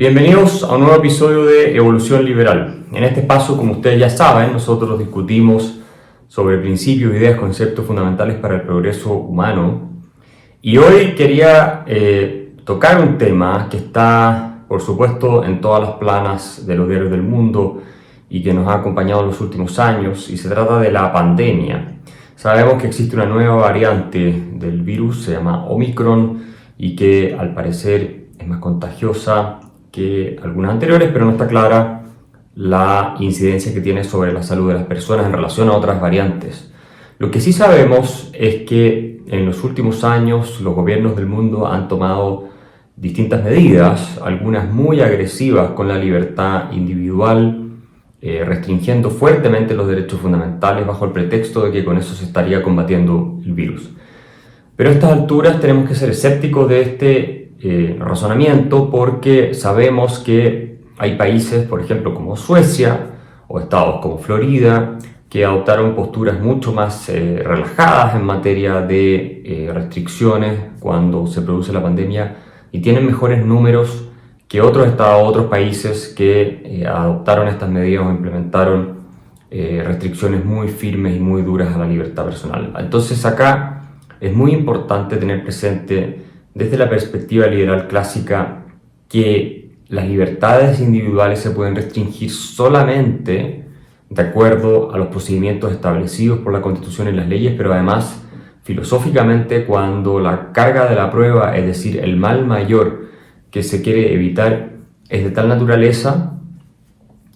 Bienvenidos a un nuevo episodio de Evolución Liberal. En este espacio, como ustedes ya saben, nosotros discutimos sobre principios, ideas, conceptos fundamentales para el progreso humano. Y hoy quería tocar un tema que está, por supuesto, en todas las planas de los diarios del mundo y que nos ha acompañado en los últimos años, y se trata de la pandemia. Sabemos que existe una nueva variante del virus, se llama Omicron, y que al parecer es más contagiosa que algunas anteriores, pero no está clara la incidencia que tiene sobre la salud de las personas en relación a otras variantes. Lo que sí sabemos es que en los últimos años los gobiernos del mundo han tomado distintas medidas, algunas muy agresivas con la libertad individual, restringiendo fuertemente los derechos fundamentales bajo el pretexto de que con eso se estaría combatiendo el virus. Pero a estas alturas tenemos que ser escépticos de este razonamiento, porque sabemos que hay países, por ejemplo, como Suecia, o estados como Florida, que adoptaron posturas mucho más relajadas en materia de restricciones cuando se produce la pandemia y tienen mejores números que otros estados, otros países que adoptaron estas medidas o implementaron restricciones muy firmes y muy duras a la libertad personal. Entonces acá es muy importante tener presente desde la perspectiva liberal clásica que las libertades individuales se pueden restringir solamente de acuerdo a los procedimientos establecidos por la Constitución y las leyes, pero además filosóficamente cuando la carga de la prueba, es decir, el mal mayor que se quiere evitar, es de tal naturaleza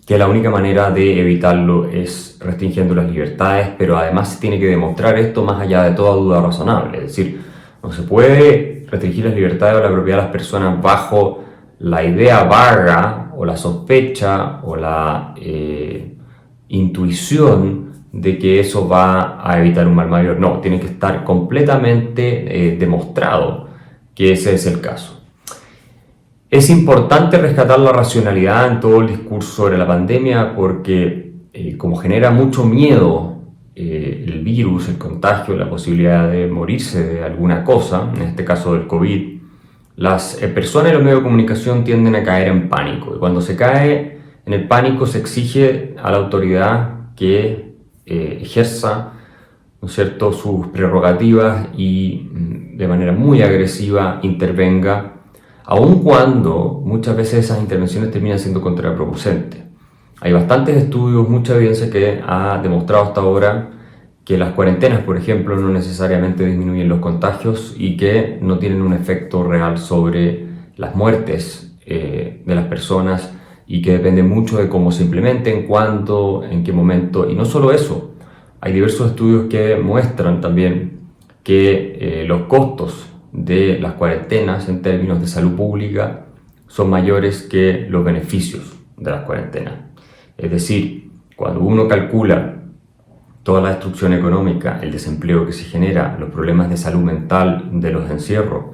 que la única manera de evitarlo es restringiendo las libertades, pero además se tiene que demostrar esto más allá de toda duda razonable. Es decir, no se puede restringir las libertades o la propiedad de las personas bajo la idea vaga o la sospecha o la intuición de que eso va a evitar un mal mayor. No, tiene que estar completamente demostrado que ese es el caso. Es importante rescatar la racionalidad en todo el discurso sobre la pandemia porque como genera mucho miedo el virus, el contagio, la posibilidad de morirse de alguna cosa, en este caso del COVID, las personas y los medios de comunicación tienden a caer en pánico. Y cuando se cae en el pánico se exige a la autoridad que ejerza, ¿no es cierto?, sus prerrogativas y de manera muy agresiva intervenga, aun cuando muchas veces esas intervenciones terminan siendo contraproducentes. Hay bastantes estudios, mucha evidencia que ha demostrado hasta ahora que las cuarentenas, por ejemplo, no necesariamente disminuyen los contagios y que no tienen un efecto real sobre las muertes de las personas, y que depende mucho de cómo se implementen, cuándo, en qué momento. Y no solo eso, hay diversos estudios que muestran también que los costos de las cuarentenas en términos de salud pública son mayores que los beneficios de las cuarentenas. Es decir, cuando uno calcula toda la destrucción económica, el desempleo que se genera, los problemas de salud mental de los encierros,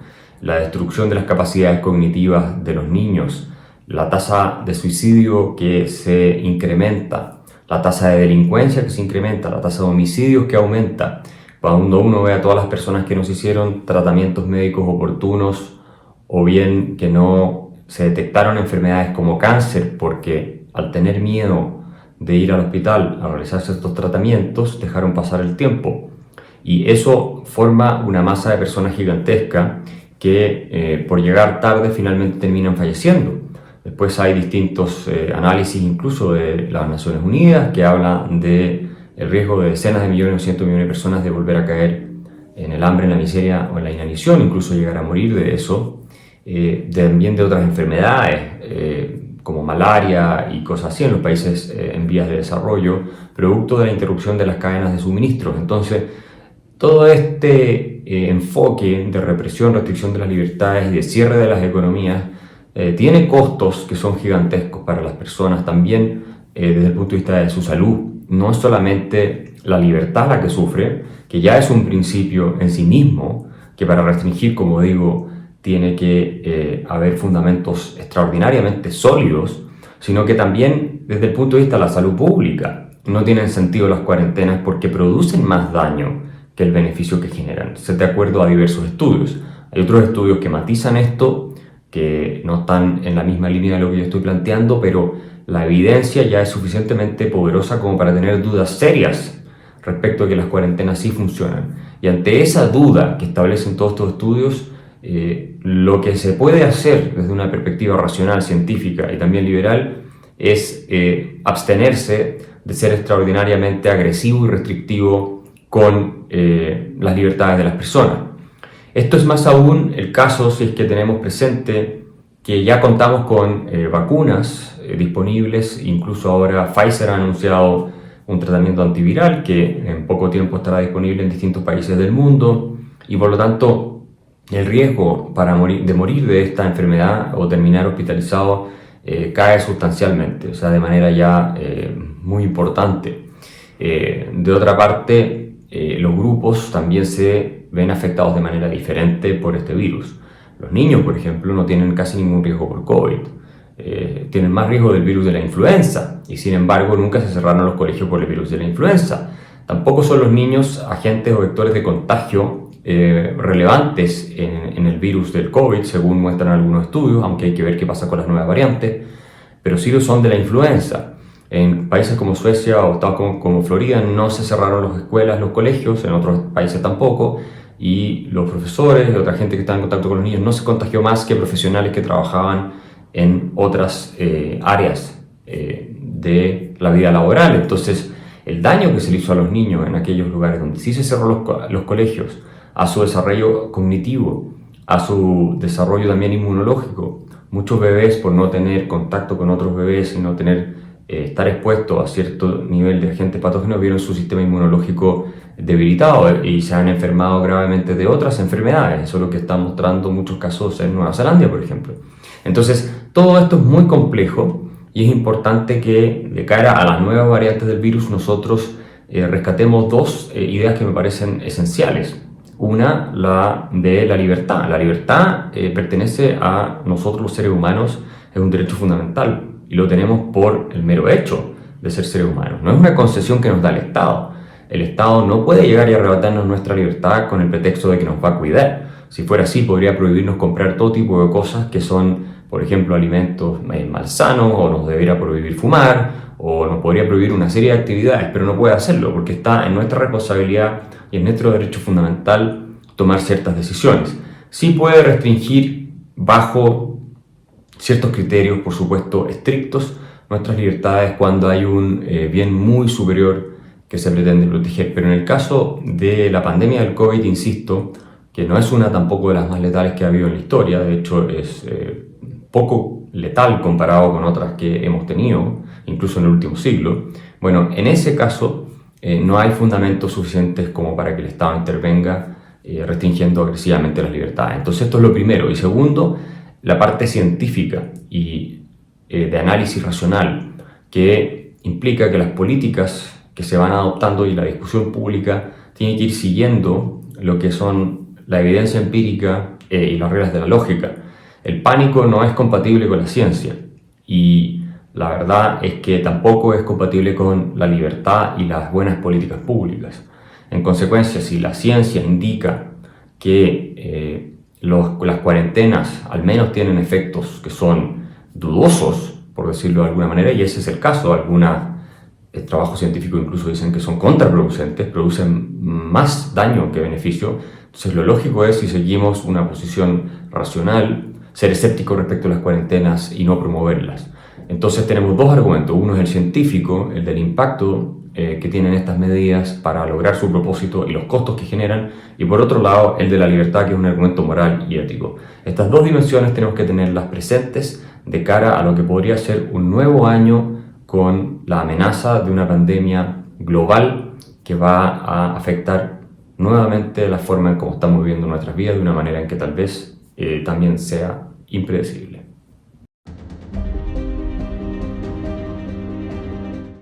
la destrucción de las capacidades cognitivas de los niños, la tasa de suicidio que se incrementa, la tasa de delincuencia que se incrementa, la tasa de homicidios que aumenta, cuando uno ve a todas las personas que no se hicieron tratamientos médicos oportunos o bien que no se detectaron enfermedades como cáncer porque al tener miedo de ir al hospital a realizarse estos tratamientos dejaron pasar el tiempo, y eso forma una masa de personas gigantesca que por llegar tarde finalmente terminan falleciendo. Después hay distintos análisis incluso de las Naciones Unidas que hablan de el riesgo de decenas de millones o cientos de millones de personas de volver a caer en el hambre, en la miseria o en la inanición, incluso llegar a morir de eso, también de otras enfermedades como malaria y cosas así en los países en vías de desarrollo, producto de la interrupción de las cadenas de suministros. Entonces, todo este enfoque de represión, restricción de las libertades y de cierre de las economías tiene costos que son gigantescos para las personas, también desde el punto de vista de su salud. No es solamente la libertad la que sufre, que ya es un principio en sí mismo, que para restringir, como digo, tiene que haber fundamentos extraordinariamente sólidos, sino que también desde el punto de vista de la salud pública no tienen sentido las cuarentenas porque producen más daño que el beneficio que generan. Entonces, de acuerdo a diversos estudios. Hay otros estudios que matizan esto, que no están en la misma línea de lo que yo estoy planteando, pero la evidencia ya es suficientemente poderosa como para tener dudas serias respecto a que las cuarentenas sí funcionan. Y ante esa duda que establecen todos estos estudios, lo que se puede hacer desde una perspectiva racional, científica y también liberal es abstenerse de ser extraordinariamente agresivo y restrictivo con las libertades de las personas. Esto es más aún el caso si es que tenemos presente que ya contamos con vacunas disponibles. Incluso ahora Pfizer ha anunciado un tratamiento antiviral que en poco tiempo estará disponible en distintos países del mundo, y por lo tanto el riesgo de morir de esta enfermedad o terminar hospitalizado cae sustancialmente, o sea, de manera ya muy importante. De otra parte, los grupos también se ven afectados de manera diferente por este virus. Los niños, por ejemplo, no tienen casi ningún riesgo por COVID. Tienen más riesgo del virus de la influenza, y sin embargo nunca se cerraron los colegios por el virus de la influenza. Tampoco son los niños agentes o vectores de contagio relevantes en el virus del COVID, según muestran algunos estudios, aunque hay que ver qué pasa con las nuevas variantes, pero sí lo son de la influenza. En países como Suecia o estados como Florida no se cerraron las escuelas, los colegios, en otros países tampoco, y los profesores y otra gente que estaba en contacto con los niños no se contagió más que profesionales que trabajaban en otras áreas de la vida laboral. Entonces, el daño que se le hizo a los niños en aquellos lugares donde sí se cerró los colegios, a su desarrollo cognitivo, a su desarrollo también inmunológico. Muchos bebés, por no tener contacto con otros bebés y no estar expuestos a cierto nivel de agentes patógenos, vieron su sistema inmunológico debilitado y se han enfermado gravemente de otras enfermedades. Eso es lo que están mostrando muchos casos en Nueva Zelanda, por ejemplo. Entonces, todo esto es muy complejo y es importante que, de cara a las nuevas variantes del virus, nosotros rescatemos dos ideas que me parecen esenciales. Una, la de la libertad. La libertad pertenece a nosotros los seres humanos, es un derecho fundamental y lo tenemos por el mero hecho de ser seres humanos. No es una concesión que nos da el Estado. El Estado no puede llegar y arrebatarnos nuestra libertad con el pretexto de que nos va a cuidar. Si fuera así, podría prohibirnos comprar todo tipo de cosas que son, por ejemplo, alimentos malsanos, o nos debería prohibir fumar, o nos podría prohibir una serie de actividades, pero no puede hacerlo porque está en nuestra responsabilidad y en nuestro derecho fundamental tomar ciertas decisiones. Sí puede restringir bajo ciertos criterios, por supuesto, estrictos, nuestras libertades cuando hay un bien muy superior que se pretende proteger. Pero en el caso de la pandemia del COVID, insisto, que no es una tampoco de las más letales que ha habido en la historia, de hecho es poco letal comparado con otras que hemos tenido, incluso en el último siglo. Bueno, en ese caso no hay fundamentos suficientes como para que el Estado intervenga restringiendo agresivamente las libertades. Entonces esto es lo primero. Y segundo, la parte científica y de análisis racional, que implica que las políticas que se van adoptando y la discusión pública tiene que ir siguiendo lo que son la evidencia empírica y las reglas de la lógica. El pánico no es compatible con la ciencia, y la verdad es que tampoco es compatible con la libertad y las buenas políticas públicas. En consecuencia, si la ciencia indica que las cuarentenas al menos tienen efectos que son dudosos, por decirlo de alguna manera, y ese es el caso, algunos trabajos científicos incluso dicen que son contraproducentes, producen más daño que beneficio. Entonces lo lógico es, si seguimos una posición racional, ser escéptico respecto a las cuarentenas y no promoverlas. Entonces tenemos dos argumentos. Uno es el científico, el del impacto que tienen estas medidas para lograr su propósito y los costos que generan, y por otro lado el de la libertad, que es un argumento moral y ético. Estas dos dimensiones tenemos que tenerlas presentes de cara a lo que podría ser un nuevo año con la amenaza de una pandemia global que va a afectar nuevamente la forma en cómo estamos viviendo nuestras vidas, de una manera en que tal vez también sea impredecible.